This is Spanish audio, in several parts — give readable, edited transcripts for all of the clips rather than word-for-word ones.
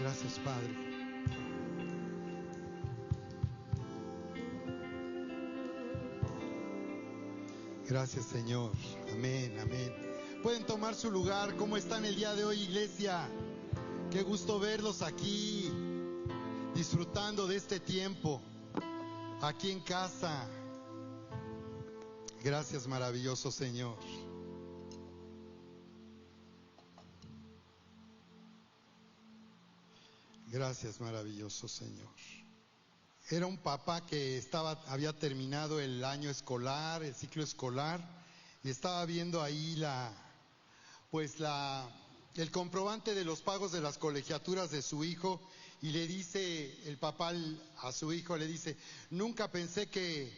Gracias, Padre. Gracias, Señor. Amén, amén. Pueden tomar su lugar. ¿Cómo están el día de hoy, iglesia? Qué gusto verlos aquí, disfrutando de este tiempo, aquí en casa. Gracias, maravilloso Señor. Gracias, maravilloso Señor. Era un papá que había terminado el año escolar, el ciclo escolar, y estaba viendo ahí el comprobante de los pagos de las colegiaturas de su hijo, y le dice el papá a su hijo, le dice: nunca pensé que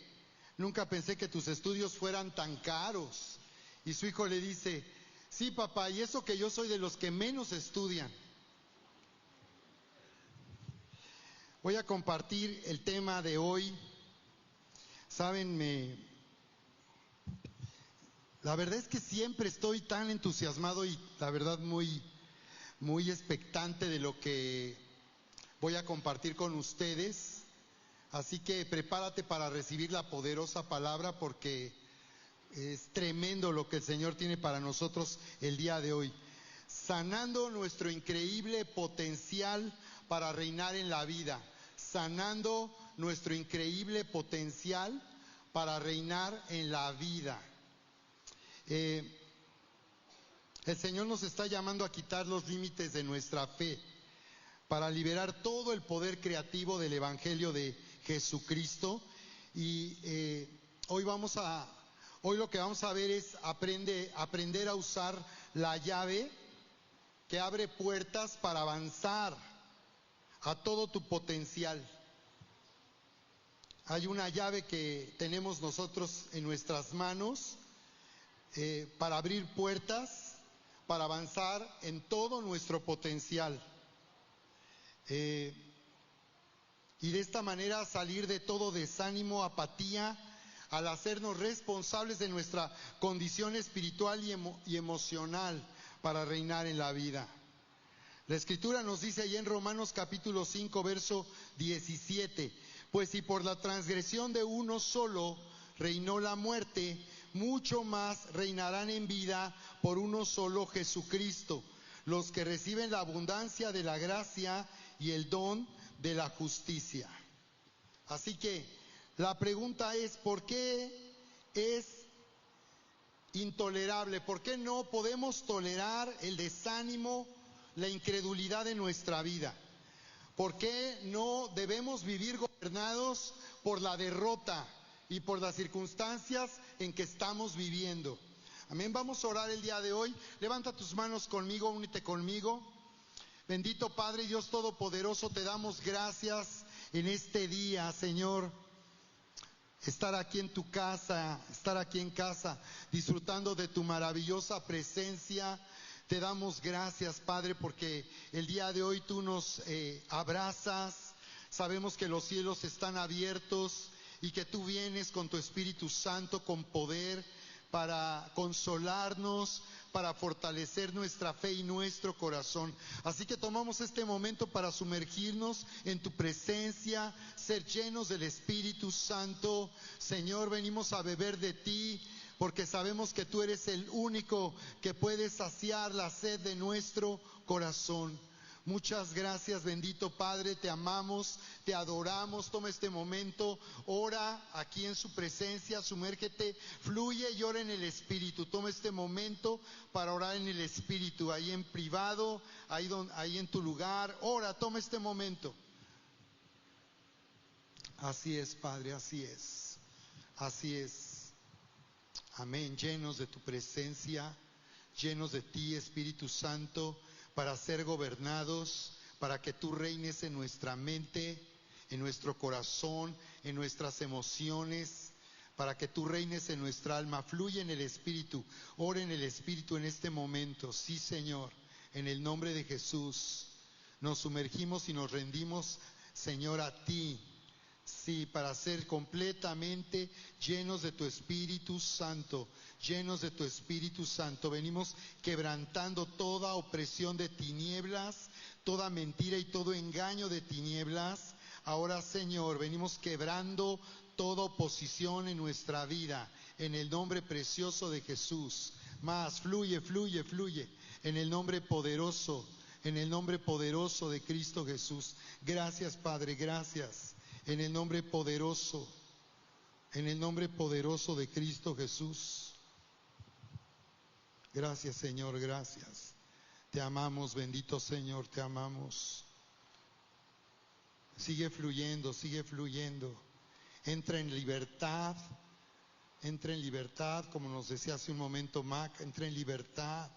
tus estudios fueran tan caros. Y su hijo le dice: sí, papá, y eso que yo soy de los que menos estudian. Voy a compartir el tema de hoy. Saben, la verdad es que siempre estoy tan entusiasmado y la verdad muy expectante de lo que voy a compartir con ustedes. Así que prepárate para recibir la poderosa palabra, porque es tremendo lo que el Señor tiene para nosotros el día de hoy. Sanando nuestro increíble potencial para reinar en la vida. Sanando nuestro increíble potencial para reinar en la vida. El Señor nos está llamando a quitar los límites de nuestra fe, para liberar todo el poder creativo del Evangelio de Jesucristo. Y hoy lo que vamos a ver es aprender a usar la llave que abre puertas para avanzar a todo tu potencial. Hay una llave que tenemos nosotros en nuestras manos para abrir puertas, para avanzar en todo nuestro potencial. Y de esta manera salir de todo desánimo, apatía, al hacernos responsables de nuestra condición espiritual y emocional para reinar en la vida. La Escritura nos dice allí en Romanos capítulo 5, verso 17: pues si por la transgresión de uno solo reinó la muerte, mucho más reinarán en vida por uno solo, Jesucristo, los que reciben la abundancia de la gracia y el don de la justicia. Así que la pregunta es: ¿por qué es intolerable? ¿Por qué no podemos tolerar el desánimo, la incredulidad en nuestra vida? ¿Por qué no debemos vivir gobernados por la derrota y por las circunstancias en que estamos viviendo? Amén. Vamos a orar el día de hoy. Levanta tus manos conmigo, únete conmigo. Bendito Padre, Dios Todopoderoso, te damos gracias en este día, Señor. Estar aquí en tu casa, estar aquí en casa, disfrutando de tu maravillosa presencia. Te damos gracias, Padre, porque el día de hoy tú nos abrazas. Sabemos que los cielos están abiertos y que tú vienes con tu Espíritu Santo, con poder, para consolarnos, para fortalecer nuestra fe y nuestro corazón. Así que tomamos este momento para sumergirnos en tu presencia, ser llenos del Espíritu Santo. Señor, venimos a beber de ti, porque sabemos que tú eres el único que puede saciar la sed de nuestro corazón. Muchas gracias, bendito Padre, te amamos, te adoramos. Toma este momento, ora aquí en su presencia, sumérgete, fluye y ora en el Espíritu. Toma este momento para orar en el Espíritu, ahí en privado, ahí en tu lugar. Ora, toma este momento. Así es, Padre, así es. Así es. Amén. Llenos de tu presencia, llenos de ti, Espíritu Santo, para ser gobernados, para que tú reines en nuestra mente, en nuestro corazón, en nuestras emociones, para que tú reines en nuestra alma. Fluye en el Espíritu, ora en el Espíritu en este momento. Sí, Señor, en el nombre de Jesús, nos sumergimos y nos rendimos, Señor, a ti. Sí, para ser completamente llenos de tu Espíritu Santo, llenos de tu Espíritu Santo. Venimos quebrantando toda opresión de tinieblas, toda mentira y todo engaño de tinieblas. Ahora, Señor, venimos quebrando toda oposición en nuestra vida, en el nombre precioso de Jesús. Más, fluye, fluye, fluye, en el nombre poderoso de Cristo Jesús. Gracias, Padre, gracias, en el nombre poderoso de Cristo Jesús. Gracias, Señor, gracias. Te amamos, bendito Señor, te amamos. Sigue fluyendo, sigue fluyendo. Entra en libertad, como nos decía hace un momento Mac, entra en libertad,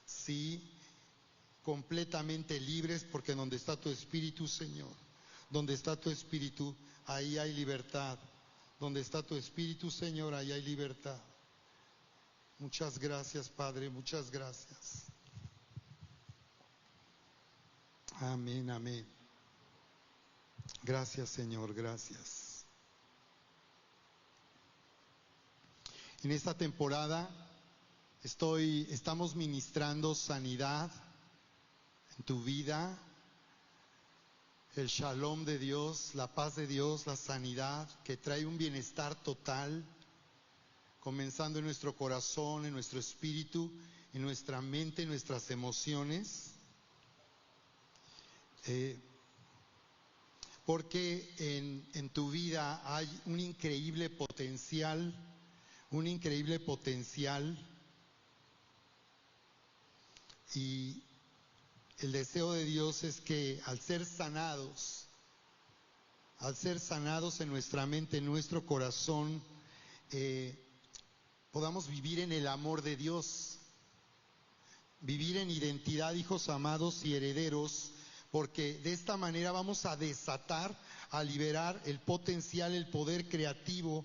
sí, completamente libres, porque donde está tu Espíritu, Señor, donde está tu Espíritu, ahí hay libertad. Donde está tu Espíritu, Señor, ahí hay libertad. Muchas gracias, Padre, muchas gracias. Amén, amén. Gracias, Señor, gracias. En esta temporada estamos ministrando sanidad en tu vida, el shalom de Dios, la paz de Dios, la sanidad que trae un bienestar total, comenzando en nuestro corazón, en nuestro espíritu, en nuestra mente, en nuestras emociones. Porque en tu vida hay un increíble potencial, y el deseo de Dios es que al ser sanados en nuestra mente, en nuestro corazón, podamos vivir en el amor de Dios, vivir en identidad, hijos amados y herederos, porque de esta manera vamos a desatar, a liberar el potencial, el poder creativo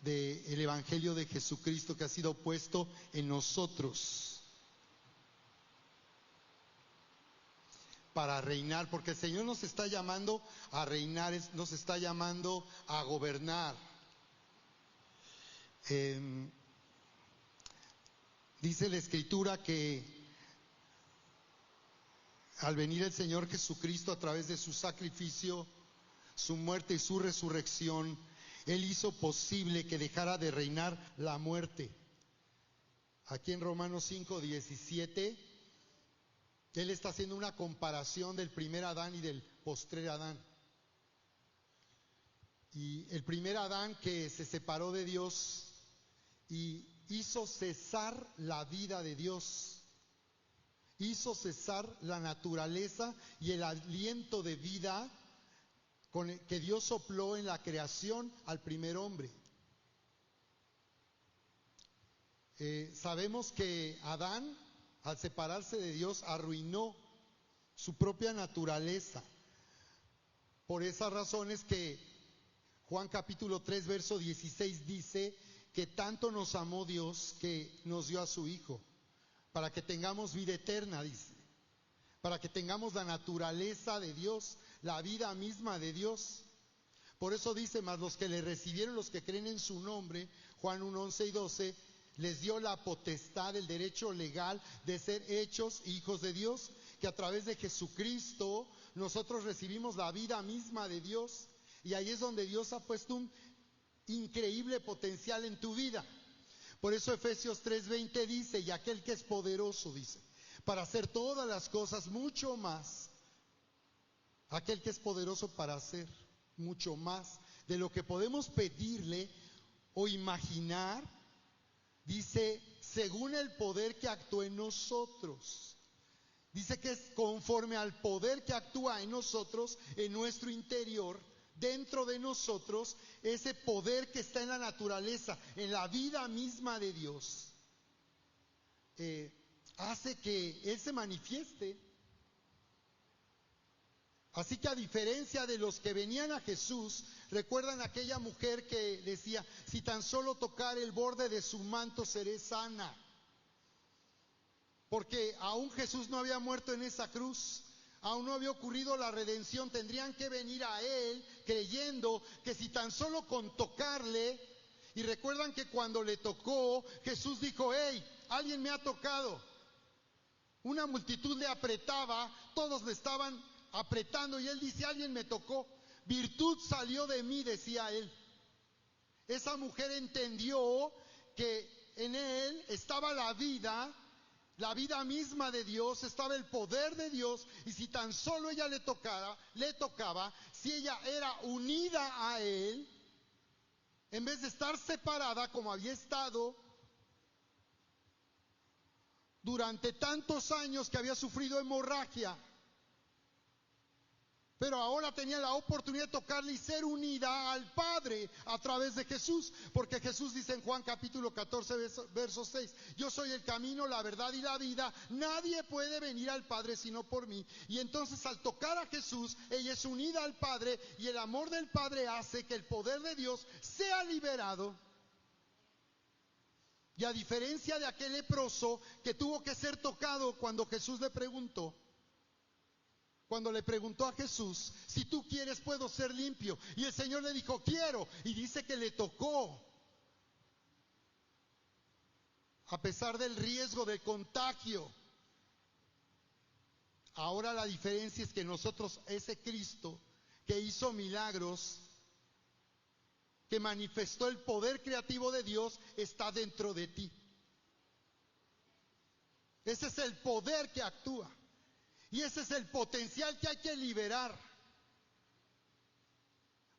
del Evangelio de Jesucristo que ha sido puesto en nosotros para reinar, porque el Señor nos está llamando a reinar, nos está llamando a gobernar. Dice la Escritura que al venir el Señor Jesucristo a través de su sacrificio, su muerte y su resurrección, Él hizo posible que dejara de reinar la muerte. Aquí en Romanos 5:17, Él está haciendo una comparación del primer Adán y del postrer Adán. Y el primer Adán que se separó de Dios y hizo cesar la vida de Dios, hizo cesar la naturaleza y el aliento de vida con el que Dios sopló en la creación al primer hombre. Sabemos que Adán, al separarse de Dios, arruinó su propia naturaleza. Por esas razones que Juan capítulo 3 verso 16 dice que tanto nos amó Dios que nos dio a su Hijo, para que tengamos vida eterna, dice, para que tengamos la naturaleza de Dios, la vida misma de Dios. Por eso dice, mas los que le recibieron, los que creen en su nombre, Juan 1:11 y 12, les dio la potestad, el derecho legal de ser hechos hijos de Dios, que a través de Jesucristo nosotros recibimos la vida misma de Dios, y ahí es donde Dios ha puesto un increíble potencial en tu vida. Por eso Efesios 3:20 dice, y aquel que es poderoso, dice, para hacer todas las cosas mucho más, aquel que es poderoso para hacer mucho más de lo que podemos pedirle o imaginar, dice, según el poder que actúa en nosotros. Dice que es conforme al poder que actúa en nosotros, en nuestro interior, dentro de nosotros, ese poder que está en la naturaleza, en la vida misma de Dios, hace que Él se manifieste. Así que a diferencia de los que venían a Jesús, recuerdan aquella mujer que decía, si tan solo tocar el borde de su manto seré sana. Porque aún Jesús no había muerto en esa cruz, aún no había ocurrido la redención, tendrían que venir a Él creyendo que si tan solo con tocarle, y recuerdan que cuando le tocó, Jesús dijo, hey, alguien me ha tocado. Una multitud le apretaba, todos le estaban apretando y él dice, alguien me tocó. Virtud salió de mí, decía él. Esa mujer entendió que en él estaba la vida misma de Dios, estaba el poder de Dios, y si tan solo ella le tocaba, si ella era unida a él, en vez de estar separada como había estado durante tantos años, que había sufrido hemorragia, pero ahora tenía la oportunidad de tocarle y ser unida al Padre a través de Jesús, porque Jesús dice en Juan capítulo 14, verso 6, yo soy el camino, la verdad y la vida, nadie puede venir al Padre sino por mí. Y entonces al tocar a Jesús, ella es unida al Padre, y el amor del Padre hace que el poder de Dios sea liberado. Y a diferencia de aquel leproso que tuvo que ser tocado cuando Jesús le preguntó, cuando le preguntó a Jesús, si tú quieres puedo ser limpio, y el Señor le dijo, quiero, y dice que le tocó, a pesar del riesgo del contagio. Ahora la diferencia es que nosotros, ese Cristo que hizo milagros, que manifestó el poder creativo de Dios, está dentro de ti. Ese es el poder que actúa. Y ese es el potencial que hay que liberar.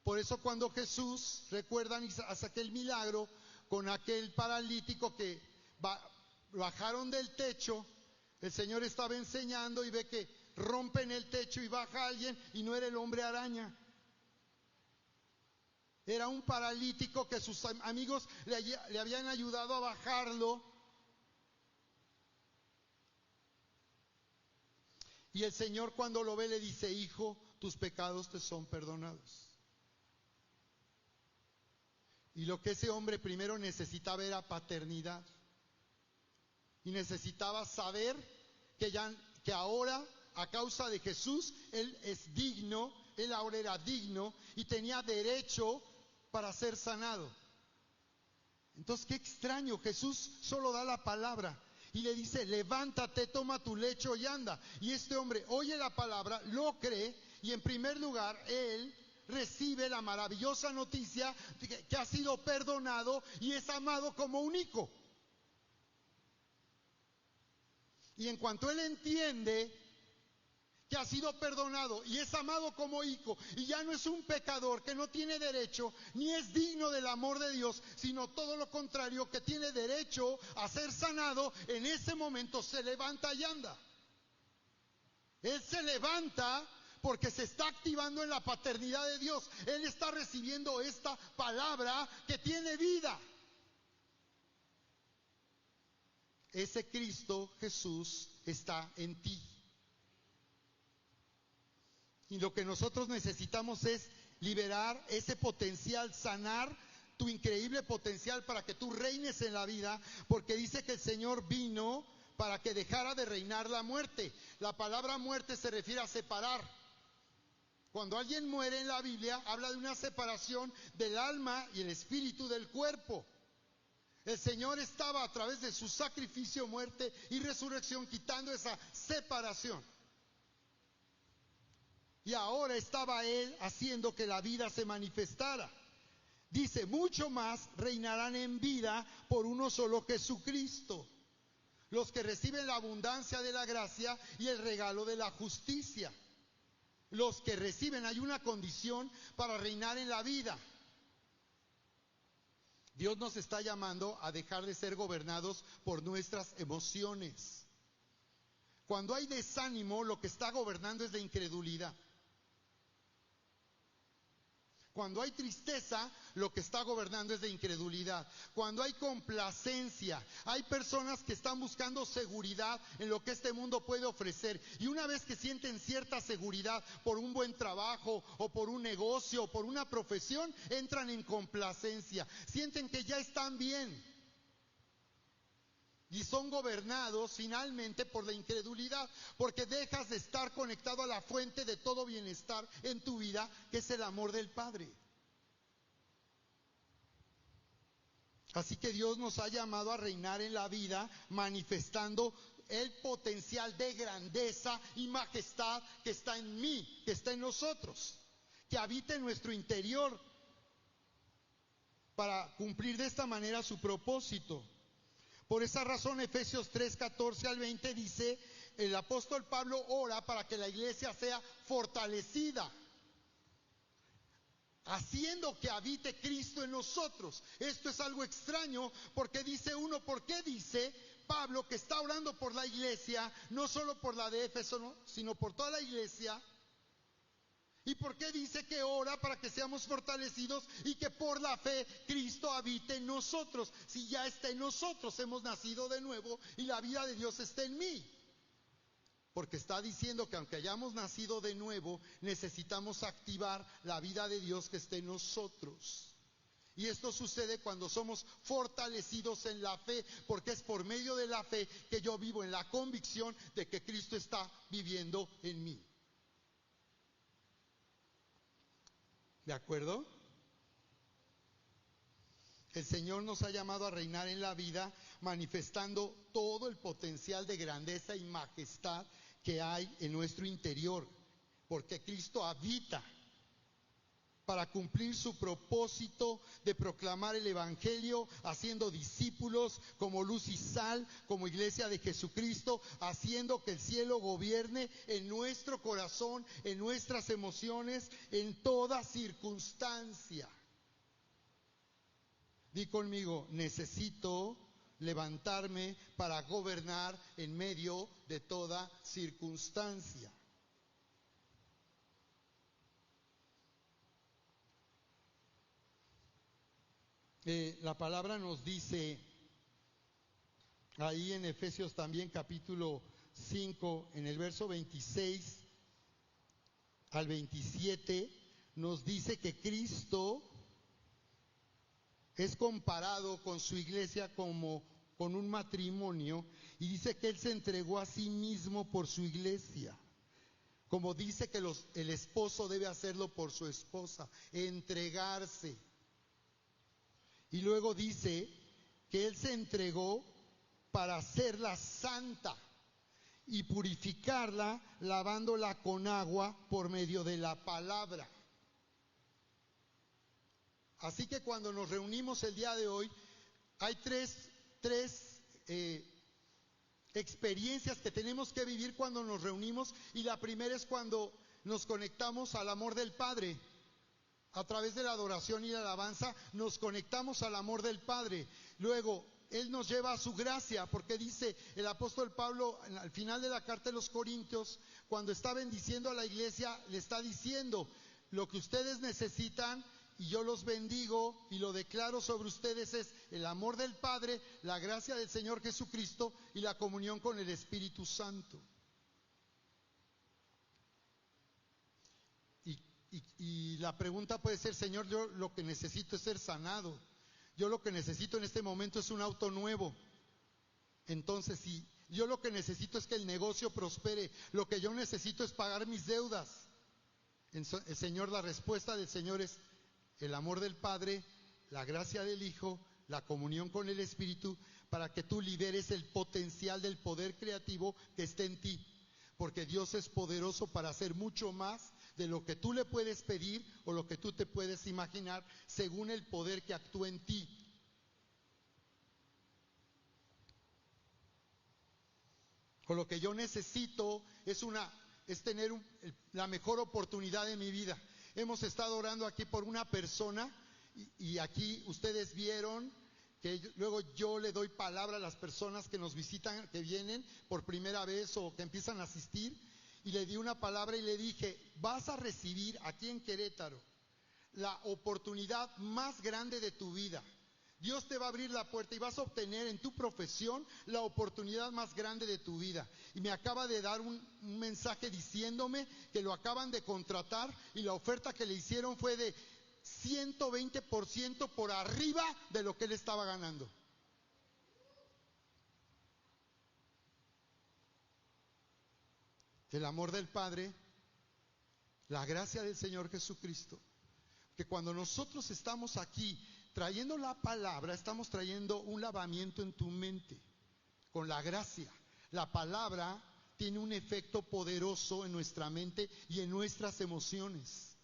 Por eso cuando Jesús, recuerdan, hace aquel milagro con aquel paralítico que bajaron del techo, el Señor estaba enseñando y ve que rompen el techo y baja alguien, y no era el hombre araña. Era un paralítico que sus amigos le habían ayudado a bajarlo. Y el Señor cuando lo ve le dice, hijo, tus pecados te son perdonados. Y lo que ese hombre primero necesitaba era paternidad. Y necesitaba saber que ahora, a causa de Jesús, él es digno, él ahora era digno y tenía derecho para ser sanado. Entonces, qué extraño, Jesús solo da la palabra y le dice, levántate, toma tu lecho y anda. Y este hombre oye la palabra, lo cree, y en primer lugar, él recibe la maravillosa noticia de que ha sido perdonado y es amado como un hijo. Y en cuanto él entiende que ha sido perdonado y es amado como hijo, y ya no es un pecador que no tiene derecho ni es digno del amor de Dios, sino todo lo contrario, que tiene derecho a ser sanado, en ese momento se levanta y anda. Él se levanta porque se está activando en la paternidad de Dios. Él está recibiendo esta palabra que tiene vida. Ese Cristo Jesús está en ti. Y lo que nosotros necesitamos es liberar ese potencial, sanar tu increíble potencial para que tú reines en la vida, porque dice que el Señor vino para que dejara de reinar la muerte. La palabra muerte se refiere a separar. Cuando alguien muere en la Biblia, habla de una separación del alma y el espíritu del cuerpo. El Señor estaba a través de su sacrificio, muerte y resurrección quitando esa separación. Y ahora estaba Él haciendo que la vida se manifestara. Dice, mucho más reinarán en vida por uno solo Jesucristo, los que reciben la abundancia de la gracia y el regalo de la justicia. Los que reciben, hay una condición para reinar en la vida. Dios nos está llamando a dejar de ser gobernados por nuestras emociones. Cuando hay desánimo, lo que está gobernando es la incredulidad. Cuando hay tristeza, lo que está gobernando es la incredulidad. Cuando hay complacencia, hay personas que están buscando seguridad en lo que este mundo puede ofrecer. Y una vez que sienten cierta seguridad por un buen trabajo, o por un negocio, o por una profesión, entran en complacencia. Sienten que ya están bien. Y son gobernados finalmente por la incredulidad, porque dejas de estar conectado a la fuente de todo bienestar en tu vida, que es el amor del Padre. Así que Dios nos ha llamado a reinar en la vida, manifestando el potencial de grandeza y majestad que está en mí, que está en nosotros, que habita en nuestro interior para cumplir de esta manera su propósito. Por esa razón, Efesios 3, 14 al 20 dice, el apóstol Pablo ora para que la iglesia sea fortalecida, haciendo que habite Cristo en nosotros. Esto es algo extraño porque dice uno, ¿por qué dice Pablo que está orando por la iglesia, no solo por la de Éfeso, ¿no?, sino por toda la iglesia? ¿Y por qué dice que ora para que seamos fortalecidos y que por la fe Cristo habite en nosotros? Si ya está en nosotros, hemos nacido de nuevo y la vida de Dios está en mí. Porque está diciendo que aunque hayamos nacido de nuevo, necesitamos activar la vida de Dios que está en nosotros. Y esto sucede cuando somos fortalecidos en la fe, porque es por medio de la fe que yo vivo en la convicción de que Cristo está viviendo en mí. ¿De acuerdo? El Señor nos ha llamado a reinar en la vida, manifestando todo el potencial de grandeza y majestad que hay en nuestro interior, porque Cristo habita para cumplir su propósito de proclamar el Evangelio, haciendo discípulos como luz y sal, como iglesia de Jesucristo, haciendo que el cielo gobierne en nuestro corazón, en nuestras emociones, en toda circunstancia. Di conmigo, necesito levantarme para gobernar en medio de toda circunstancia. La palabra nos dice ahí en Efesios también capítulo 5, en el verso 26 al 27, nos dice que Cristo es comparado con su iglesia como con un matrimonio, y dice que Él se entregó a sí mismo por su iglesia, como dice que el esposo debe hacerlo por su esposa, entregarse. Y luego dice que Él se entregó para hacerla santa y purificarla, lavándola con agua por medio de la palabra. Así que cuando nos reunimos el día de hoy, hay tres experiencias que tenemos que vivir cuando nos reunimos, y la primera es cuando nos conectamos al amor del Padre. A través de la adoración y la alabanza nos conectamos al amor del Padre. Luego, Él nos lleva a su gracia, porque dice el apóstol Pablo al final de la carta de los Corintios, cuando está bendiciendo a la iglesia, le está diciendo, lo que ustedes necesitan, y yo los bendigo y lo declaro sobre ustedes, es el amor del Padre, la gracia del Señor Jesucristo y la comunión con el Espíritu Santo. Y la pregunta puede ser, Señor, yo lo que necesito es ser sanado. Yo lo que necesito en este momento es un auto nuevo. Entonces, si yo lo que necesito es que el negocio prospere, lo que yo necesito es pagar mis deudas. El Señor, la respuesta del Señor es el amor del Padre, la gracia del Hijo, la comunión con el Espíritu, para que tú liberes el potencial del poder creativo que está en ti. Porque Dios es poderoso para hacer mucho más de lo que tú le puedes pedir o lo que tú te puedes imaginar, según el poder que actúa en ti. O lo que yo necesito es tener la mejor oportunidad de mi vida. Hemos estado orando aquí por una persona y aquí ustedes vieron que luego yo le doy palabra a las personas que nos visitan, que vienen por primera vez o que empiezan a asistir. Y le di una palabra y le dije, vas a recibir aquí en Querétaro la oportunidad más grande de tu vida. Dios te va a abrir la puerta y vas a obtener en tu profesión la oportunidad más grande de tu vida. Y me acaba de dar un mensaje diciéndome que lo acaban de contratar y la oferta que le hicieron fue de 120% por arriba de lo que él estaba ganando. El amor del Padre, la gracia del Señor Jesucristo, que cuando nosotros estamos aquí trayendo la palabra, estamos trayendo un lavamiento en tu mente con la gracia. La palabra tiene un efecto poderoso en nuestra mente y en nuestras emociones.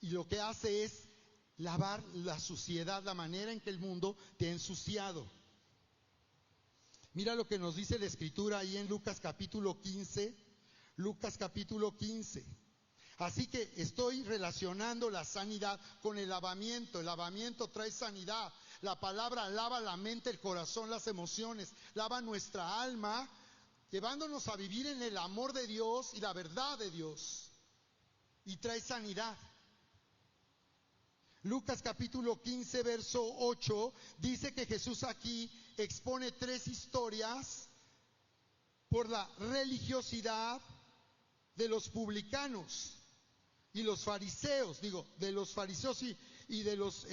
Y lo que hace es lavar la suciedad, la manera en que el mundo te ha ensuciado. Mira lo que nos dice la Escritura ahí en Lucas capítulo 15. Lucas capítulo 15. Así que estoy relacionando la sanidad con el lavamiento. El lavamiento trae sanidad. La palabra lava la mente, el corazón, las emociones. Lava nuestra alma, llevándonos a vivir en el amor de Dios y la verdad de Dios. Y trae sanidad. Lucas capítulo 15, verso 8, dice que Jesús aquí expone 3 historias por la religiosidad de los publicanos y los fariseos, de los fariseos y de los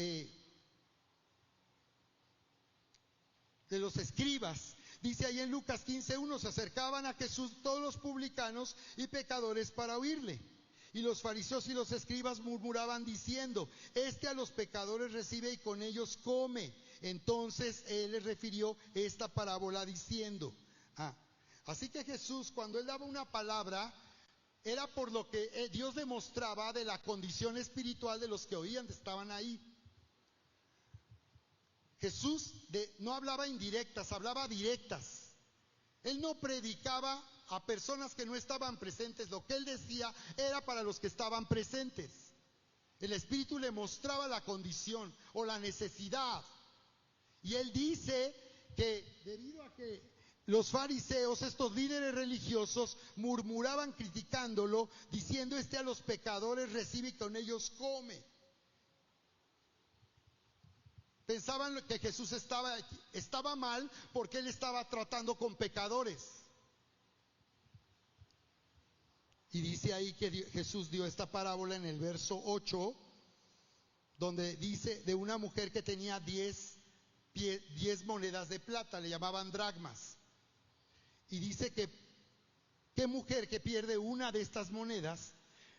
escribas. Dice ahí en Lucas 15:1, se acercaban a Jesús todos los publicanos y pecadores para oírle. Y los fariseos y los escribas murmuraban diciendo: este a los pecadores recibe y con ellos come. Entonces él les refirió esta parábola diciendo, así que Jesús, cuando él daba una palabra, era por lo que Dios demostraba de la condición espiritual de los que oían, estaban ahí. Jesús no hablaba indirectas, hablaba directas. Él no predicaba a personas que no estaban presentes. Lo que él decía era para los que estaban presentes. El Espíritu le mostraba la condición o la necesidad. Y él dice que debido a que los fariseos, estos líderes religiosos, murmuraban criticándolo, diciendo: este a los pecadores recibe y con ellos come. Pensaban que Jesús estaba mal porque él estaba tratando con pecadores. Y dice ahí que Jesús dio esta parábola en el verso 8, donde dice de una mujer que tenía 10 monedas de plata, le llamaban dracmas. Y dice que qué mujer que pierde una de estas monedas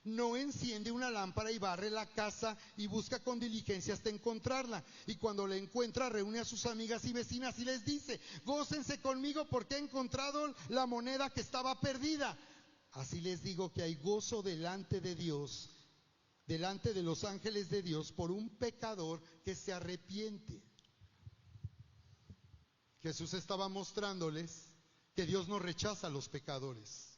no enciende una lámpara y barre la casa y busca con diligencia hasta encontrarla. Y cuando la encuentra, reúne a sus amigas y vecinas y les dice: gócense conmigo porque he encontrado la moneda que estaba perdida. Así les digo que hay gozo delante de Dios, delante de los ángeles de Dios, por un pecador que se arrepiente. Jesús estaba mostrándoles que Dios no rechaza a los pecadores.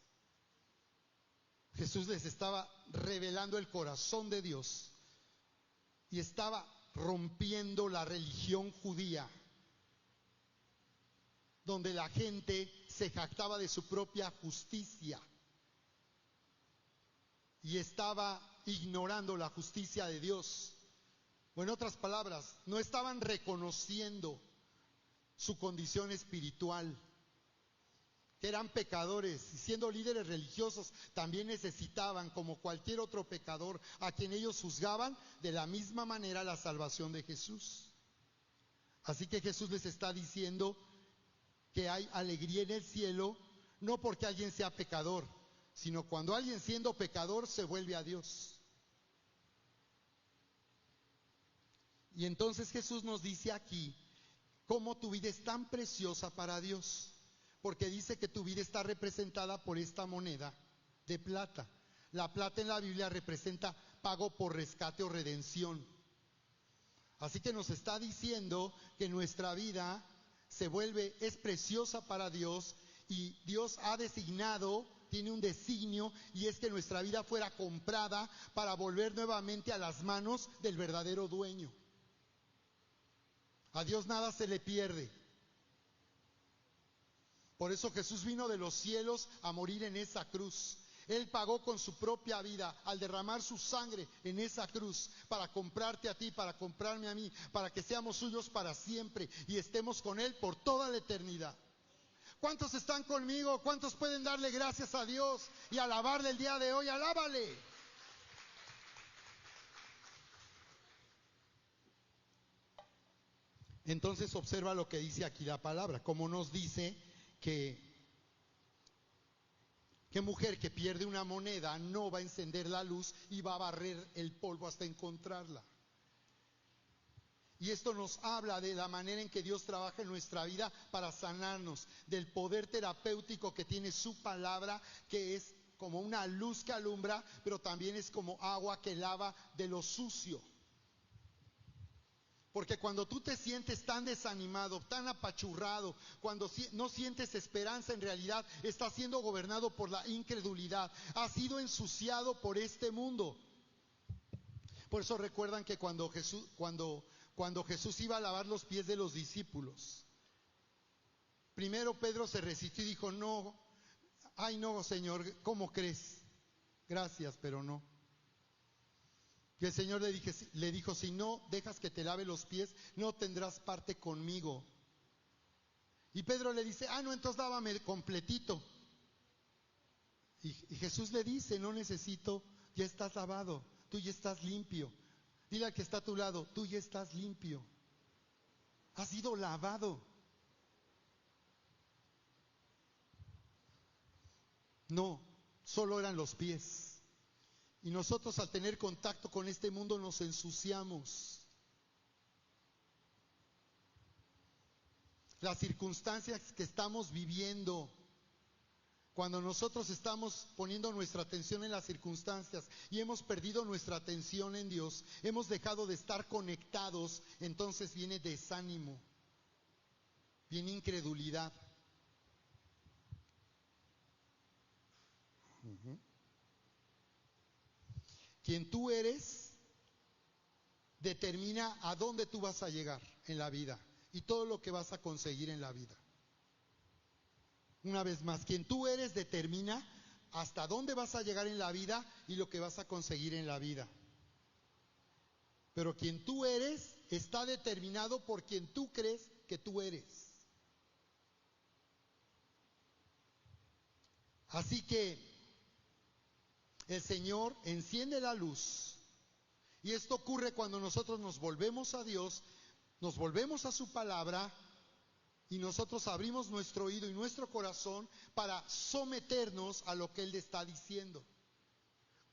Jesús les estaba revelando el corazón de Dios y estaba rompiendo la religión judía, donde la gente se jactaba de su propia justicia y estaba ignorando la justicia de Dios. O en otras palabras, no estaban reconociendo su condición espiritual, que eran pecadores, y siendo líderes religiosos también necesitaban, como cualquier otro pecador a quien ellos juzgaban, de la misma manera la salvación de Jesús. Así que Jesús les está diciendo que hay alegría en el cielo, no porque alguien sea pecador, sino cuando alguien, siendo pecador, se vuelve a Dios. Y entonces Jesús nos dice aquí cómo tu vida es tan preciosa para Dios, porque dice que tu vida está representada por esta moneda de plata. La plata en la Biblia representa pago por rescate o redención. Así que nos está diciendo que nuestra vida es preciosa para Dios, y Dios ha designado, tiene un designio, y es que nuestra vida fuera comprada para volver nuevamente a las manos del verdadero dueño. A Dios nada se le pierde. Por eso Jesús vino de los cielos a morir en esa cruz. Él pagó con su propia vida al derramar su sangre en esa cruz para comprarte a ti, para comprarme a mí, para que seamos suyos para siempre y estemos con Él por toda la eternidad. ¿Cuántos están conmigo? ¿Cuántos pueden darle gracias a Dios y alabarle el día de hoy? ¡Alábale! Entonces observa lo que dice aquí la palabra, como nos dice que mujer que pierde una moneda no va a encender la luz y va a barrer el polvo hasta encontrarla. Y esto nos habla de la manera en que Dios trabaja en nuestra vida para sanarnos, del poder terapéutico que tiene su palabra, que es como una luz que alumbra, pero también es como agua que lava de lo sucio. Porque cuando tú te sientes tan desanimado, tan apachurrado, cuando no sientes esperanza, en realidad estás siendo gobernado por la incredulidad. Has sido ensuciado por este mundo. Por eso recuerdan que cuando Jesús iba a lavar los pies de los discípulos, primero Pedro se resistió y dijo: no, ay no, Señor, ¿cómo crees? Gracias, pero no. Y el Señor le dijo: si no dejas que te lave los pies, no tendrás parte conmigo. Y Pedro le dice: no, entonces lávame completito. Y Jesús le dice: no necesito, ya estás lavado, tú ya estás limpio. Dile al que está a tu lado: tú ya estás limpio, has sido lavado. No, solo eran los pies. Y nosotros, al tener contacto con este mundo, nos ensuciamos. Las circunstancias que estamos viviendo, cuando nosotros estamos poniendo nuestra atención en las circunstancias y hemos perdido nuestra atención en Dios, hemos dejado de estar conectados, entonces viene desánimo, viene incredulidad. Quien tú eres determina a dónde tú vas a llegar en la vida y todo lo que vas a conseguir en la vida. Una vez más, quien tú eres determina hasta dónde vas a llegar en la vida y lo que vas a conseguir en la vida. Pero quien tú eres está determinado por quien tú crees que tú eres. Así que el Señor enciende la luz, y esto ocurre cuando nosotros nos volvemos a Dios, nos volvemos a su palabra, y nosotros abrimos nuestro oído y nuestro corazón para someternos a lo que Él está diciendo.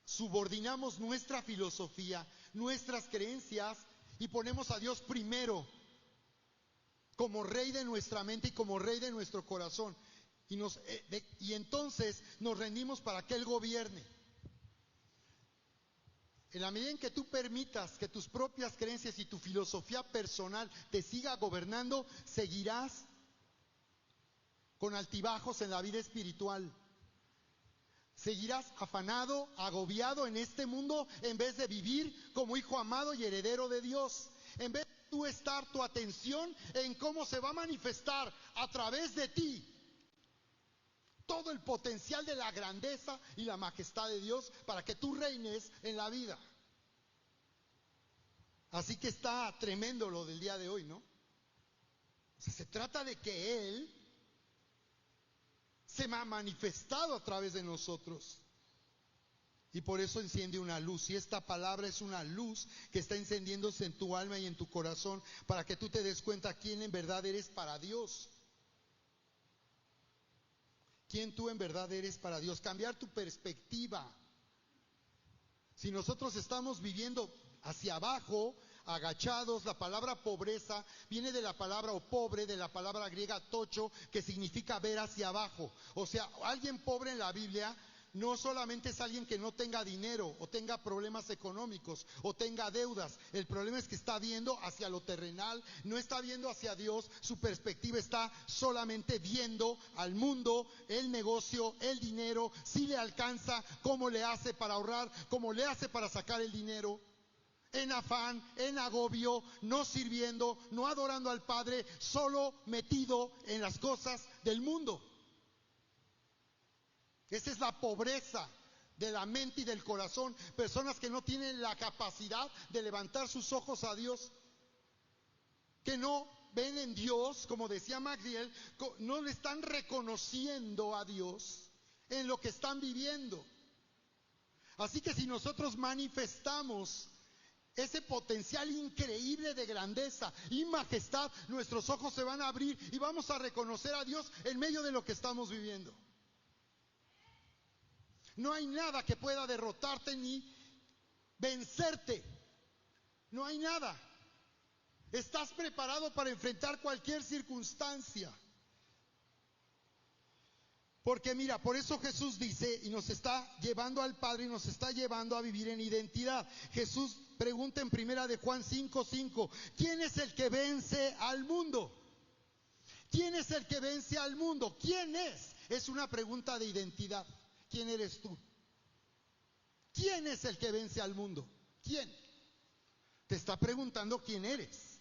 Subordinamos nuestra filosofía, nuestras creencias, y ponemos a Dios primero, como Rey de nuestra mente y como Rey de nuestro corazón. Y entonces nos rendimos para que Él gobierne. En la medida en que tú permitas que tus propias creencias y tu filosofía personal te siga gobernando, seguirás con altibajos en la vida espiritual. Seguirás afanado, agobiado en este mundo, en vez de vivir como hijo amado y heredero de Dios. En vez de tú estar tu atención en cómo se va a manifestar a través de ti todo el potencial de la grandeza y la majestad de Dios para que tú reines en la vida. Así que está tremendo lo del día de hoy, ¿no? O sea, se trata de que Él se ha manifestado a través de nosotros. Y por eso enciende una luz. Y esta palabra es una luz que está encendiéndose en tu alma y en tu corazón para que tú te des cuenta quién en verdad eres para Dios. Quién tú en verdad eres para Dios. Cambiar tu perspectiva. Si nosotros estamos viviendo hacia abajo, agachados, la palabra pobreza viene de la palabra, o pobre, de la palabra griega tocho, que significa ver hacia abajo. O sea, alguien pobre en la Biblia no solamente es alguien que no tenga dinero, o tenga problemas económicos, o tenga deudas. El problema es que está viendo hacia lo terrenal, no está viendo hacia Dios. Su perspectiva está solamente viendo al mundo, el negocio, el dinero, si le alcanza, cómo le hace para ahorrar, cómo le hace para sacar el dinero. En afán, en agobio, no sirviendo, no adorando al Padre, solo metido en las cosas del mundo. Esa es la pobreza de la mente y del corazón. Personas que no tienen la capacidad de levantar sus ojos a Dios, que no ven en Dios, como decía Magdiel, no le están reconociendo a Dios en lo que están viviendo. Así que si nosotros manifestamos ese potencial increíble de grandeza y majestad, nuestros ojos se van a abrir y vamos a reconocer a Dios en medio de lo que estamos viviendo. No hay nada que pueda derrotarte ni vencerte. No hay nada. Estás preparado para enfrentar cualquier circunstancia. Porque mira, por eso Jesús dice, y nos está llevando al Padre y nos está llevando a vivir en identidad. Jesús pregunta en primera de Juan 5:5, ¿quién es el que vence al mundo? ¿Quién es el que vence al mundo? ¿Quién es? Es una pregunta de identidad. ¿Quién eres tú? ¿Quién es el que vence al mundo? ¿Quién? Te está preguntando quién eres.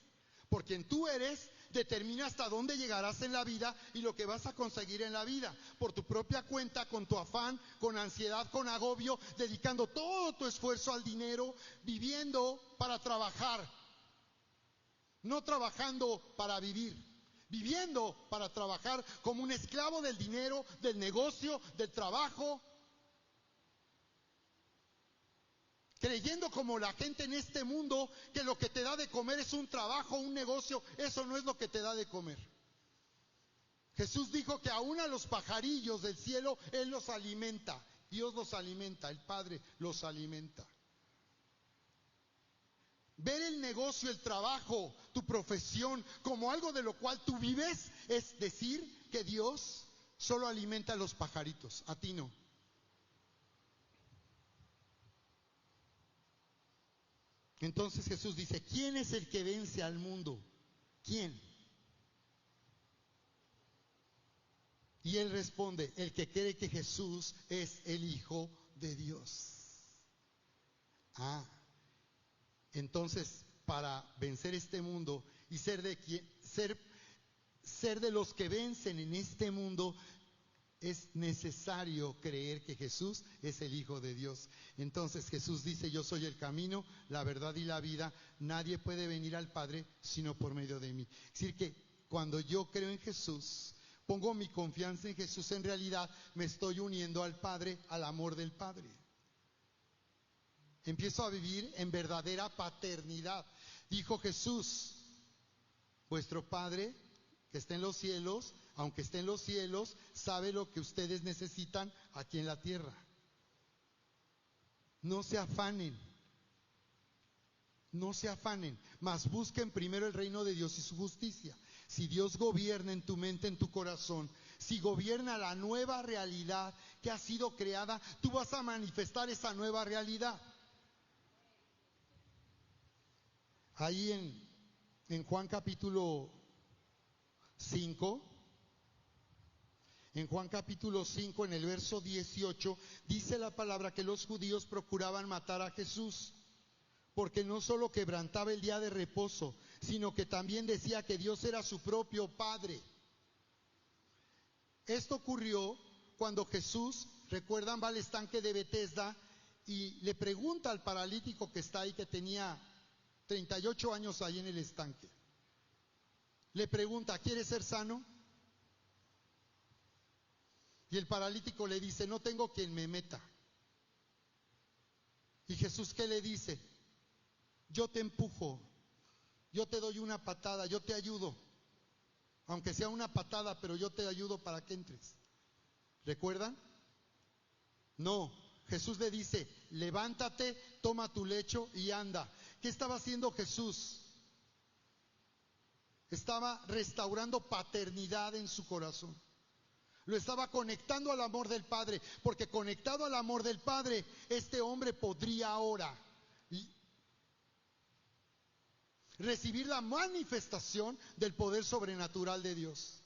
Por quien tú eres, determina hasta dónde llegarás en la vida y lo que vas a conseguir en la vida. Por tu propia cuenta, con tu afán, con ansiedad, con agobio, dedicando todo tu esfuerzo al dinero, viviendo para trabajar. No trabajando para vivir, viviendo para trabajar como un esclavo del dinero, del negocio, del trabajo. Creyendo como la gente en este mundo que lo que te da de comer es un trabajo, un negocio. Eso no es lo que te da de comer. Jesús dijo que aún a los pajarillos del cielo Él los alimenta. Dios los alimenta, el Padre los alimenta. Ver el negocio, el trabajo, tu profesión como algo de lo cual tú vives es decir que Dios solo alimenta a los pajaritos, a ti no. Entonces Jesús dice, ¿quién es el que vence al mundo? ¿Quién? Y él responde, el que cree que Jesús es el Hijo de Dios. Entonces, para vencer este mundo y ser de los que vencen en este mundo, es necesario creer que Jesús es el Hijo de Dios. Entonces Jesús dice, yo soy el camino, la verdad y la vida. Nadie puede venir al Padre sino por medio de mí. Es decir que cuando yo creo en Jesús, pongo mi confianza en Jesús, en realidad me estoy uniendo al Padre, al amor del Padre. Empiezo a vivir en verdadera paternidad. Dijo Jesús, vuestro Padre que está en los cielos, aunque esté en los cielos, sabe lo que ustedes necesitan aquí en la tierra. No se afanen, mas busquen primero el reino de Dios y su justicia. Si Dios gobierna en tu mente, en tu corazón, si gobierna la nueva realidad que ha sido creada, tú vas a manifestar esa nueva realidad. Ahí en Juan capítulo 5, en Juan capítulo 5, en el verso 18, dice la palabra que los judíos procuraban matar a Jesús, porque no solo quebrantaba el día de reposo, sino que también decía que Dios era su propio Padre. Esto ocurrió cuando Jesús, recuerdan, va al estanque de Betesda y le pregunta al paralítico que está ahí, que tenía 38 años ahí en el estanque. Le pregunta, ¿quieres ser sano? Y el paralítico le dice, no tengo quien me meta. Y Jesús, ¿qué le dice? Yo te empujo, yo te doy una patada, yo te ayudo. Aunque sea una patada, pero yo te ayudo para que entres. ¿Recuerdan? No, Jesús le dice, levántate, toma tu lecho y anda. ¿Qué estaba haciendo Jesús? Estaba restaurando paternidad en su corazón. Lo estaba conectando al amor del Padre, porque conectado al amor del Padre, este hombre podría ahora recibir la manifestación del poder sobrenatural de Dios.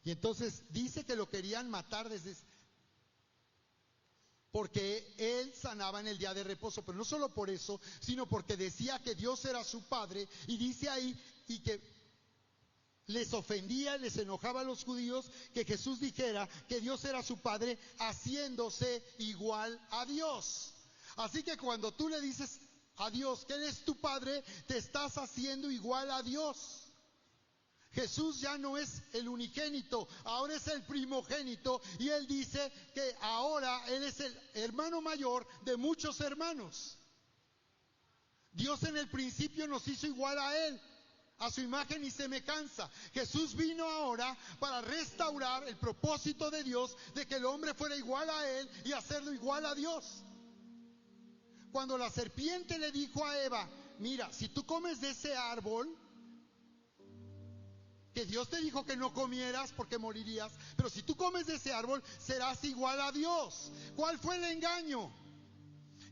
Y entonces dice que lo querían matar porque él sanaba en el día de reposo, pero no solo por eso, sino porque decía que Dios era su Padre, y dice ahí, y que les ofendía, les enojaba a los judíos que Jesús dijera que Dios era su Padre, haciéndose igual a Dios. Así que cuando tú le dices a Dios que Él es tu Padre, te estás haciendo igual a Dios. Jesús ya no es el unigénito, ahora es el primogénito, y Él dice que ahora Él es el hermano mayor de muchos hermanos. Dios en el principio nos hizo igual a Él, a su imagen y semejanza. Jesús vino ahora para restaurar el propósito de Dios de que el hombre fuera igual a Él y hacerlo igual a Dios. Cuando la serpiente le dijo a Eva, mira, si tú comes de ese árbol, que Dios te dijo que no comieras porque morirías, pero si tú comes de ese árbol, serás igual a Dios. ¿Cuál fue el engaño?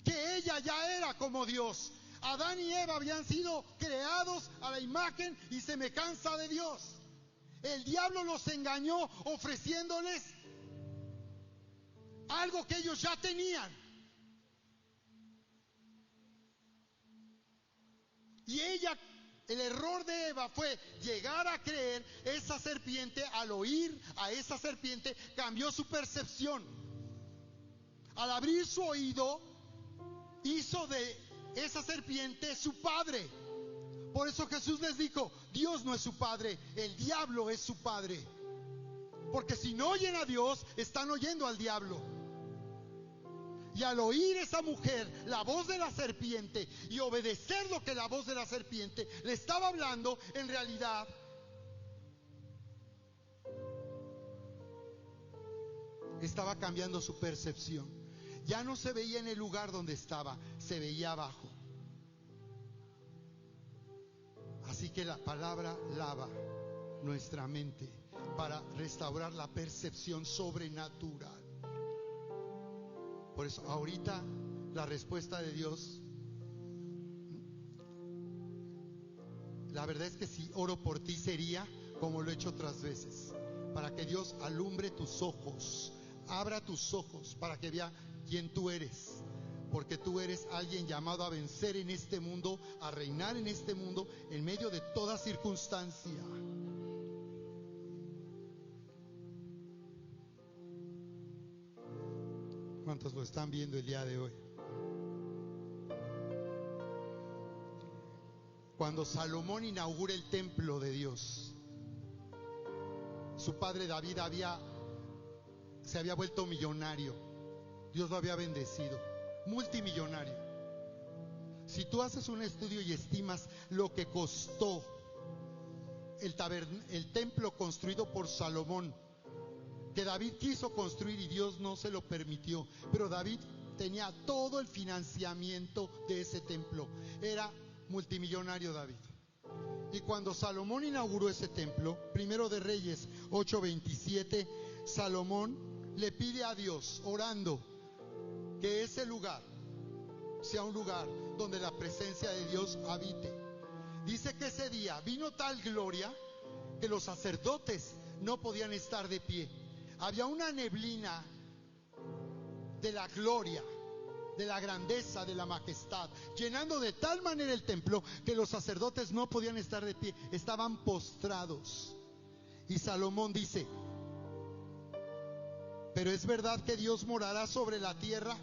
Que ella ya era como Dios. Adán y Eva habían sido creados a la imagen y semejanza de Dios. El diablo los engañó ofreciéndoles algo que ellos ya tenían. Y ella, el error de Eva fue llegar a creer esa serpiente. Al oír a esa serpiente, cambió su percepción. Al abrir su oído, hizo de esa serpiente su padre. Por eso Jesús les dijo, Dios no es su padre, el diablo es su padre. Porque si no oyen a Dios, están oyendo al diablo. Y al oír esa mujer la voz de la serpiente y obedecer lo que la voz de la serpiente le estaba hablando, en realidad estaba cambiando su percepción. Ya no se veía en el lugar donde estaba, se veía abajo. Así que la palabra lava nuestra mente para restaurar la percepción sobrenatural. Por eso ahorita la respuesta de Dios, la verdad es que si oro por ti sería como lo he hecho otras veces, para que Dios alumbre tus ojos, abra tus ojos para que vea quién tú eres. Porque tú eres alguien llamado a vencer en este mundo, a reinar en este mundo en medio de toda circunstancia. ¿Cuántos lo están viendo el día de hoy? Cuando Salomón inaugura el templo de Dios, su padre David se había vuelto millonario. Dios lo había bendecido, multimillonario. Si tú haces un estudio y estimas lo que costó el templo construido por Salomón, que David quiso construir y Dios no se lo permitió, pero David tenía todo el financiamiento de ese templo. Era multimillonario David. Y cuando Salomón inauguró ese templo, Primero de Reyes 8:27, Salomón le pide a Dios, orando, que ese lugar sea un lugar donde la presencia de Dios habite. Dice que ese día vino tal gloria que los sacerdotes no podían estar de pie. Había una neblina de la gloria, de la grandeza, de la majestad, llenando de tal manera el templo que los sacerdotes no podían estar de pie, estaban postrados. Y Salomón dice, ¿pero es verdad que Dios morará sobre la tierra?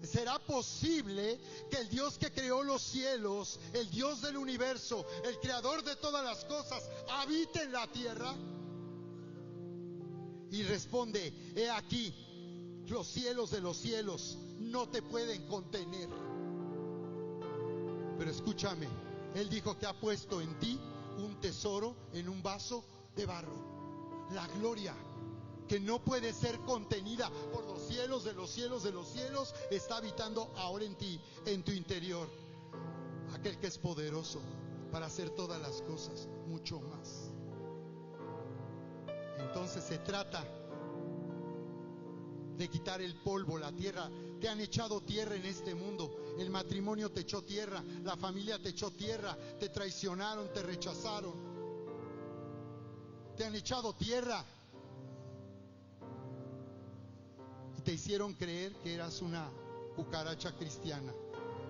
¿Será posible que el Dios que creó los cielos, el Dios del universo, el creador de todas las cosas, habite en la tierra? Y responde, he aquí, los cielos de los cielos no te pueden contener. Pero escúchame, Él dijo que ha puesto en ti un tesoro en un vaso de barro. La gloria que no puede ser contenida por los cielos de los cielos de los cielos está habitando ahora en ti, en tu interior. Aquel que es poderoso para hacer todas las cosas, mucho más. Entonces se trata de quitar el polvo, la tierra. Te han echado tierra en este mundo. El matrimonio te echó tierra, la familia te echó tierra, te traicionaron, te rechazaron, te han echado tierra y te hicieron creer que eras una cucaracha cristiana,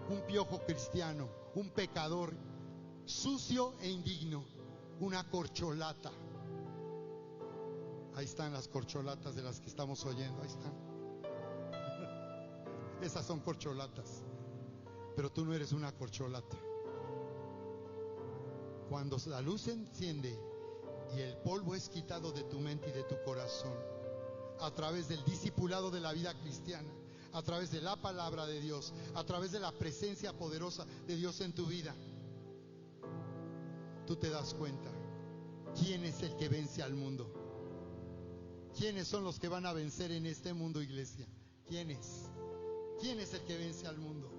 un piojo cristiano, un pecador sucio e indigno, una corcholata. Ahí están las corcholatas de las que estamos oyendo, ahí están. Esas son corcholatas, pero tú no eres una corcholata. Cuando la luz se enciende y el polvo es quitado de tu mente y de tu corazón, a través del discipulado de la vida cristiana, a través de la palabra de Dios, a través de la presencia poderosa de Dios en tu vida, tú te das cuenta quién es el que vence al mundo. ¿Quiénes son los que van a vencer en este mundo, iglesia? ¿Quiénes? ¿Quién es el que vence al mundo?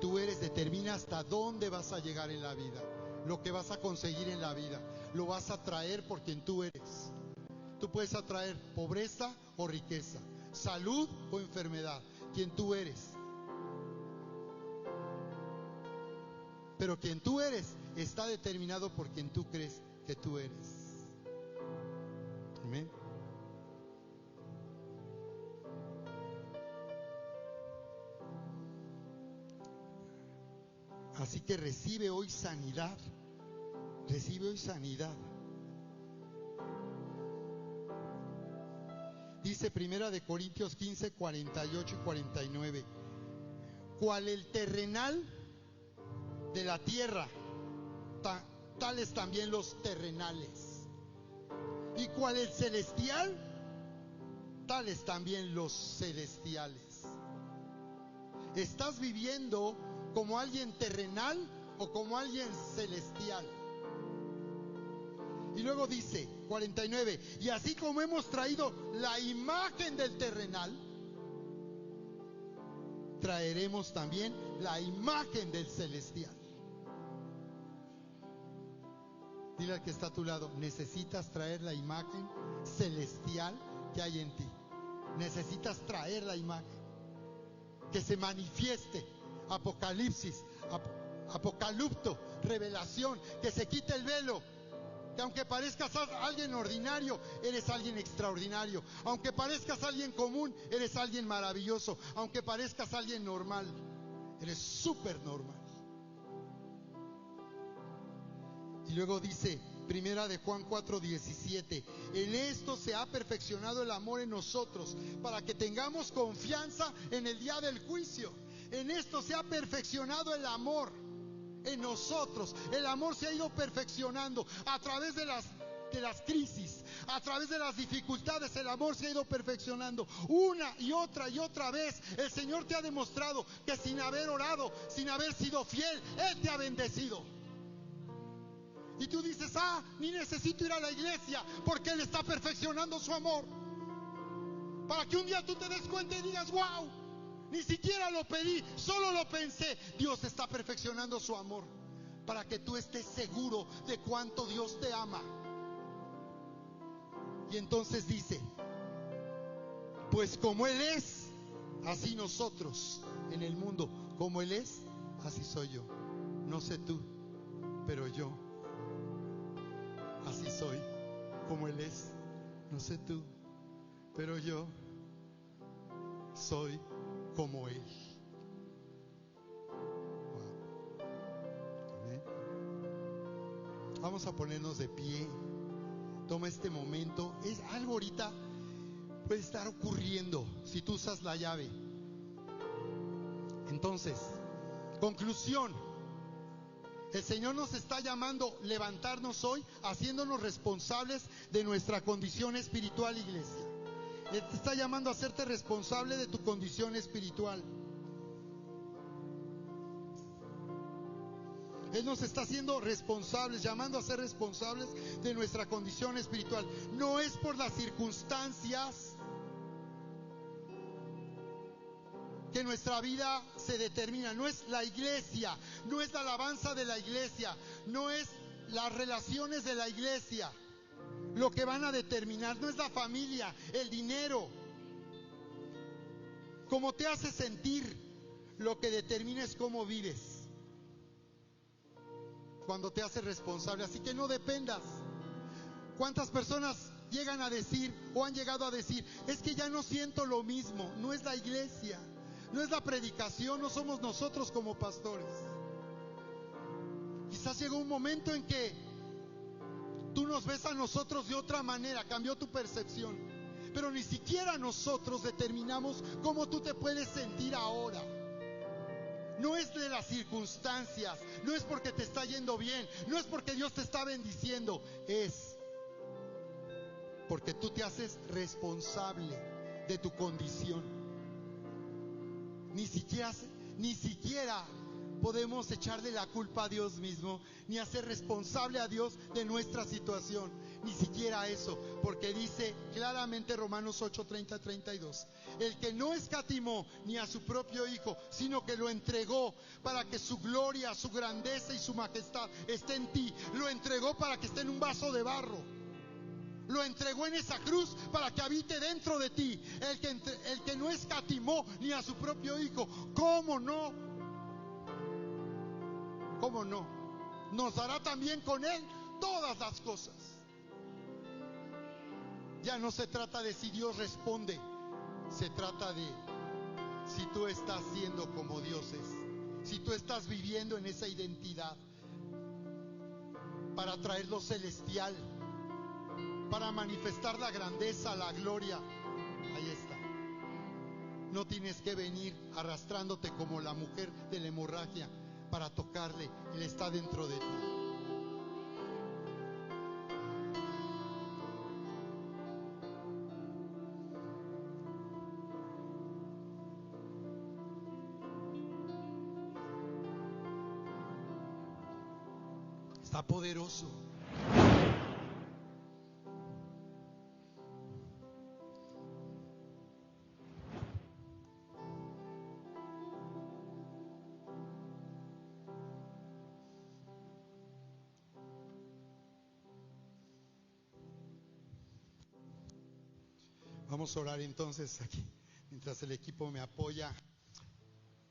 tú eres determina hasta dónde vas a llegar en la vida. Lo que vas a conseguir en la vida, lo vas a traer por quien tú eres. Tú puedes atraer pobreza o riqueza, salud o enfermedad, quien tú eres. Pero quien tú eres está determinado por quien tú crees que tú eres. Amén. Así que recibe hoy sanidad. Recibe hoy sanidad. Dice 1 Corintios 15, 48 y 49. Cual el terrenal de la tierra, tales también los terrenales. Y cual el celestial, tales también los celestiales. ¿Estás viviendo como alguien terrenal o como alguien celestial? Y luego dice 49, y así como hemos traído la imagen del terrenal, traeremos también la imagen del celestial. Dile al que está a tu lado, necesitas traer la imagen celestial que hay en ti. Necesitas traer la imagen que se manifieste. Apocalipsis, apocalipto, revelación, que se quite el velo. Que aunque parezcas alguien ordinario, eres alguien extraordinario. Aunque parezcas alguien común, eres alguien maravilloso. Aunque parezcas alguien normal, eres súper normal. Y luego dice, 1 de Juan 4:17, en esto se ha perfeccionado el amor en nosotros, para que tengamos confianza en el día del juicio. En esto se ha perfeccionado el amor en nosotros. El amor se ha ido perfeccionando a través de las crisis, a través de las dificultades. El amor se ha ido perfeccionando una y otra vez. El Señor te ha demostrado que sin haber orado, sin haber sido fiel, Él te ha bendecido. Y tú dices, ni necesito ir a la iglesia, porque Él está perfeccionando su amor, para que un día tú te des cuenta y digas, wow, ni siquiera lo pedí, solo lo pensé. Dios está perfeccionando su amor, para que tú estés seguro de cuánto Dios te ama. Y entonces dice, pues como Él es, así nosotros en el mundo. Como Él es, así soy yo. No sé tú, pero yo así soy. Como Él es, no sé tú, pero yo soy como Él. Wow. Amén. Vamos a ponernos de pie. Toma este momento. Es algo ahorita puede estar ocurriendo si tú usas la llave. Entonces, conclusión. El Señor nos está llamando a levantarnos hoy, haciéndonos responsables de nuestra condición espiritual, iglesia. Él te está llamando a hacerte responsable de tu condición espiritual. Él nos está haciendo responsables, llamando a ser responsables de nuestra condición espiritual. No es por las circunstancias que nuestra vida se determina. No es la iglesia, no es la alabanza de la iglesia, no es las relaciones de la iglesia lo que van a determinar. No es la familia, el dinero, cómo te hace sentir. Lo que determina es cómo vives cuando te haces responsable. Así que no dependas. ¿Cuántas personas llegan a decir o han llegado a decir, es que ya no siento lo mismo? No es la iglesia, no es la predicación, no somos nosotros como pastores. Quizás llegó un momento en que tú nos ves a nosotros de otra manera, cambió tu percepción, pero ni siquiera nosotros determinamos cómo tú te puedes sentir ahora. No es de las circunstancias, no es porque te está yendo bien, no es porque Dios te está bendiciendo, es porque tú te haces responsable de tu condición. Ni siquiera podemos echarle la culpa a Dios mismo, ni hacer responsable a Dios de nuestra situación, ni siquiera eso, porque dice claramente Romanos 8:30-32, el que no escatimó ni a su propio Hijo, sino que lo entregó para que su gloria, su grandeza y su majestad esté en ti, lo entregó para que esté en un vaso de barro, lo entregó en esa cruz para que habite dentro de ti. El que no escatimó ni a su propio Hijo, ¿cómo no? ¿Cómo no? Nos dará también con Él todas las cosas. Ya no se trata de si Dios responde, se trata de si tú estás siendo como Dios es, si tú estás viviendo en esa identidad para traer lo celestial, para manifestar la grandeza, la gloria. Ahí está. No tienes que venir arrastrándote como la mujer de la hemorragia para tocarle. Él está dentro de ti. Está poderoso. Vamos a orar entonces aquí, mientras el equipo me apoya.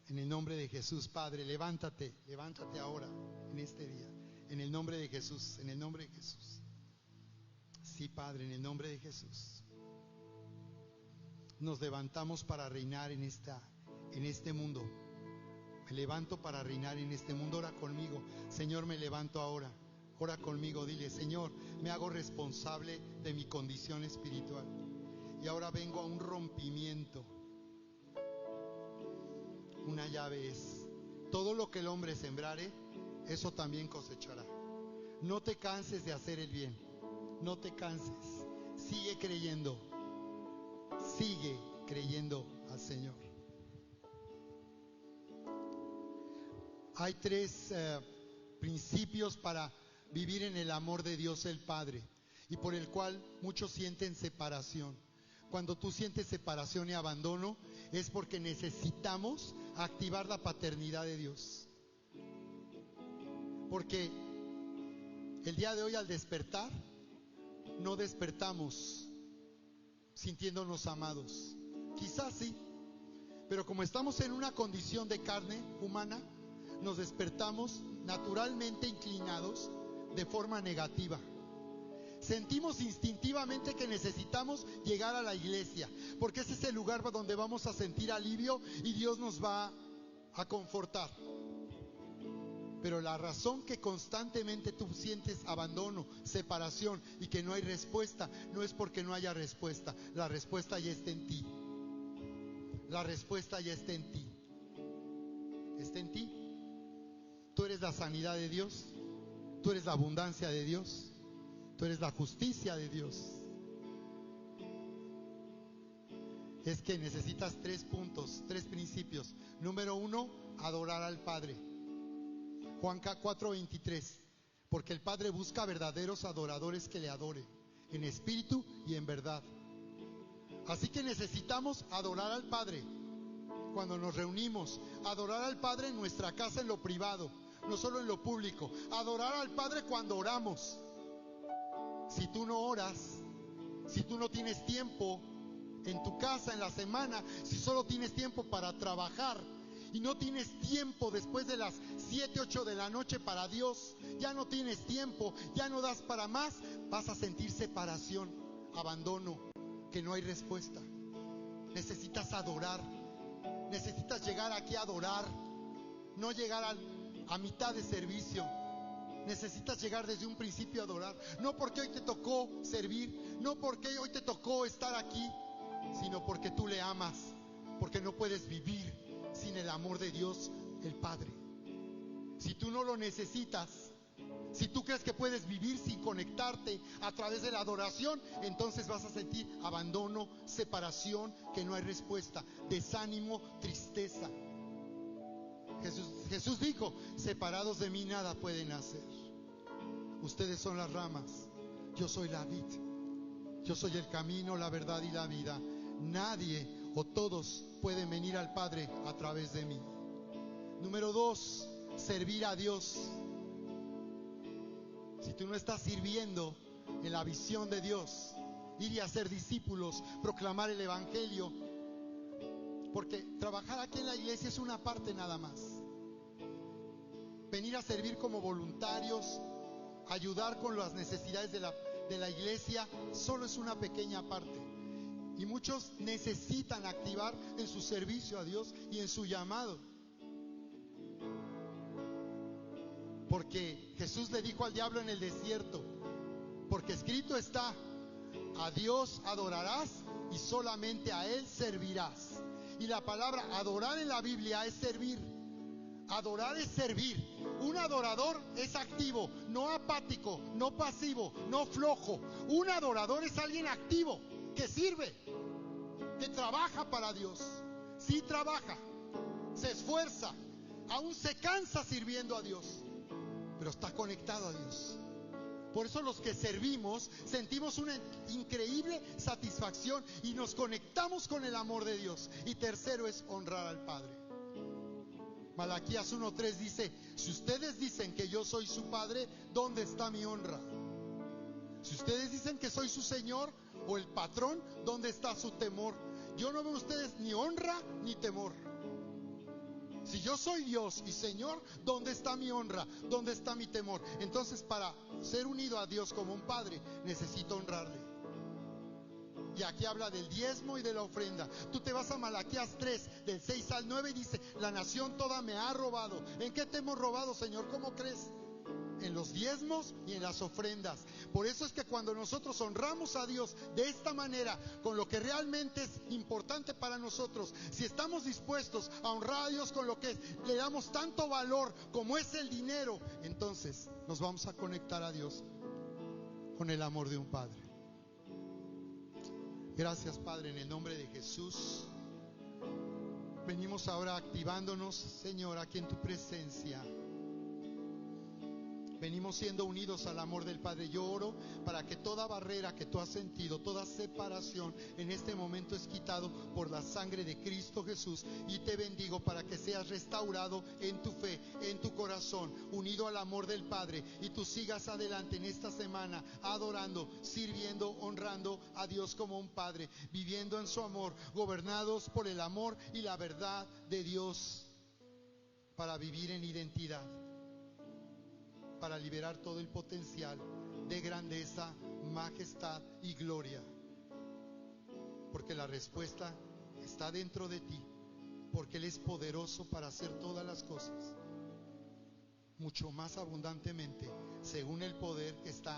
En el nombre de Jesús, Padre, levántate ahora, en este día. En el nombre de Jesús, en el nombre de Jesús. Sí, Padre, en el nombre de Jesús. Nos levantamos para reinar en este mundo. Me levanto para reinar en este mundo. Ora conmigo. Señor, me levanto ahora. Ora conmigo, dile: Señor, me hago responsable de mi condición espiritual. Y ahora vengo a un rompimiento. Una llave es: todo lo que el hombre sembrare, eso también cosechará. No te canses de hacer el bien. No te canses. Sigue creyendo. Sigue creyendo al Señor. Hay tres principios para vivir en el amor de Dios el Padre, y por el cual muchos sienten separación. Cuando tú sientes separación y abandono, es porque necesitamos activar la paternidad de Dios. Porque el día de hoy, al despertar, no despertamos sintiéndonos amados. Quizás sí, pero como estamos en una condición de carne humana, nos despertamos naturalmente inclinados de forma negativa. Sentimos instintivamente que necesitamos llegar a la iglesia, porque ese es el lugar donde vamos a sentir alivio y Dios nos va a confortar. Pero la razón que constantemente tú sientes abandono, separación y que no hay respuesta, no es porque no haya respuesta. La respuesta ya está en ti. La respuesta ya está en ti. Está en ti. Tú eres la sanidad de Dios. Tú eres la abundancia de Dios. Tú eres la justicia de Dios. Es que necesitas 3 puntos, 3 principios. Número 1, adorar al Padre. Juan 4:23. Porque el Padre busca verdaderos adoradores que le adoren en espíritu y en verdad. Así que necesitamos adorar al Padre cuando nos reunimos, adorar al Padre en nuestra casa, en lo privado, no solo en lo público. Adorar al Padre cuando oramos. Si tú no oras, si tú no tienes tiempo en tu casa, en la semana, si solo tienes tiempo para trabajar y no tienes tiempo después de las 7, 8 de la noche para Dios, ya no tienes tiempo, ya no das para más, vas a sentir separación, abandono, que no hay respuesta. Necesitas adorar, necesitas llegar aquí a adorar, no llegar a mitad de servicio. Necesitas llegar desde un principio a adorar. No porque hoy te tocó servir, no porque hoy te tocó estar aquí, sino porque tú le amas, porque no puedes vivir sin el amor de Dios el Padre. Si tú no lo necesitas, si tú crees que puedes vivir sin conectarte a través de la adoración, entonces vas a sentir abandono, separación, que no hay respuesta, desánimo, tristeza. Jesús dijo, separados de mí nada pueden hacer. Ustedes son las ramas, yo soy la vid. Yo soy el camino, la verdad y la vida. Nadie o todos pueden venir al Padre a través de mí. Número 2, servir a Dios. Si tú no estás sirviendo en la visión de Dios, ir y hacer discípulos, proclamar el Evangelio, porque trabajar aquí en la iglesia es una parte nada más. Venir a servir como voluntarios, ayudar con las necesidades de la iglesia, solo es una pequeña parte. Y muchos necesitan activar en su servicio a Dios y en su llamado. Porque Jesús le dijo al diablo en el desierto, porque escrito está, a Dios adorarás y solamente a Él servirás. Y la palabra adorar en la Biblia es servir. Adorar es servir. Un adorador es activo, no apático, no pasivo, no flojo. Un adorador es alguien activo, que sirve, que trabaja para Dios. Sí trabaja, se esfuerza, aún se cansa sirviendo a Dios, pero está conectado a Dios. Por eso los que servimos sentimos una increíble satisfacción y nos conectamos con el amor de Dios. Y tercero es honrar al Padre. Malaquías 1:3 dice, si ustedes dicen que yo soy su Padre, ¿dónde está mi honra? Si ustedes dicen que soy su Señor o el patrón, ¿dónde está su temor? Yo no veo en ustedes ni honra ni temor. Si yo soy Dios y Señor, ¿dónde está mi honra? ¿Dónde está mi temor? Entonces, para ser unido a Dios como un padre, necesito honrarle. Y aquí habla del diezmo y de la ofrenda. Tú te vas a Malaquías 3, del 6 al 9 y dice, la nación toda me ha robado. ¿En qué te hemos robado, Señor? ¿Cómo crees? En los diezmos y en las ofrendas. Por eso es que cuando nosotros honramos a Dios de esta manera, con lo que realmente es importante para nosotros, si estamos dispuestos a honrar a Dios con lo que le damos tanto valor como es el dinero, entonces nos vamos a conectar a Dios con el amor de un Padre. Gracias, Padre, en el nombre de Jesús. Venimos ahora activándonos, Señor, aquí en tu presencia. Venimos siendo unidos al amor del Padre. Yo oro para que toda barrera que tú has sentido, toda separación en este momento es quitado por la sangre de Cristo Jesús. Y te bendigo para que seas restaurado en tu fe, en tu corazón, unido al amor del Padre. Y tú sigas adelante en esta semana adorando, sirviendo, honrando a Dios como un Padre, viviendo en su amor, gobernados por el amor y la verdad de Dios, para vivir en identidad, para liberar todo el potencial de grandeza, majestad y gloria. Porque la respuesta está dentro de ti, porque Él es poderoso para hacer todas las cosas, mucho más abundantemente, según el poder que está